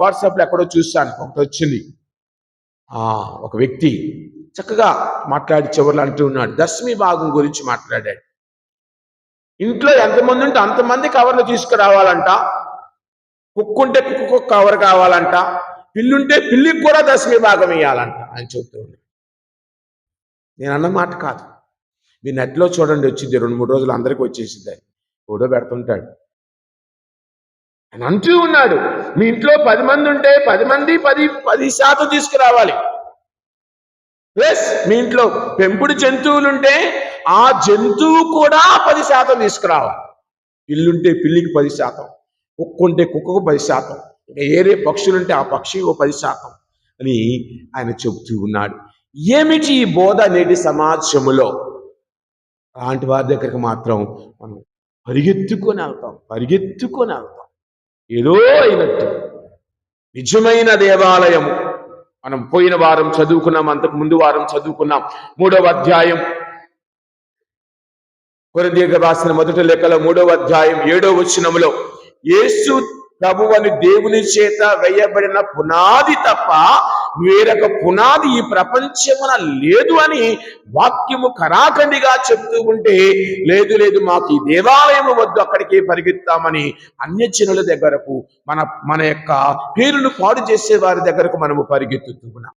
వాట్సాప్లో ఎక్కడో చూశాను, ఒకటి వచ్చింది. ఒక వ్యక్తి చక్కగా మాట్లాడి చివరిలో అంటూ ఉన్నాడు, దశమి భాగం గురించి మాట్లాడాడు. ఇంట్లో ఎంతమంది ఉంటే అంతమంది కవర్లు తీసుకురావాలంట, కుక్కుంటే కుక్కు కవర్ కావాలంట, పిల్లుంటే పిల్లికి కూడా దశమి భాగం ఇవ్వాలంట ఆయన చెబుతూ ఉన్నాడు. నేను అన్న మాట కాదు, మీ నెట్లో చూడండి, వచ్చింది 2-3 రోజులు అందరికీ వచ్చేసింది. ఫోటో పెడుతుంటాడు. ఆయన అంటూ ఉన్నాడు, మీ ఇంట్లో 10 మంది ఉంటే 10 మంది 10% తీసుకురావాలి. ప్లస్ మీ ఇంట్లో పెంపుడు జంతువులుంటే ఆ జంతువు కూడా 10% తీసుకురావాలి. పిల్లుంటే పిల్లికి 10%, కుక్కుంటే కుక్కకు 10%, ఇంకా ఏరే పక్షులుంటే ఆ పక్షి 10% అని ఆయన చెబుతూ ఉన్నాడు. ఏమిటి ఈ బోధ నేటి సమాజములో? అలాంటి వారి దగ్గరికి మాత్రం మనం పరిగెత్తుకొని వెళ్తాం ఏదో అయినట్టు. నిజమైన దేవాలయము మనం పోయిన వారం చదువుకున్నాం, అంతకు ముందు వారం చదువుకున్నాం. 3వ అధ్యాయం, కొరింథీయులకు రాసిన మొదటి లేఖలో 3వ అధ్యాయం 7వ వచనములో, యేసు ప్రభువని దేవుని చేత వేయబడిన పునాది తప్ప వేరొక పునాది ఈ ప్రపంచమున లేదు అని వాక్యము కరాఖండిగా చెప్తూ ఉంటే, లేదు మాకు ఈ దేవాలయము వద్దు, అక్కడికి పరిగెత్తామని అన్యజనుల దగ్గరకు, మన యొక్క పేరును పాడు చేసే వారి దగ్గరకు మనము పరిగెత్తుతున్నాం.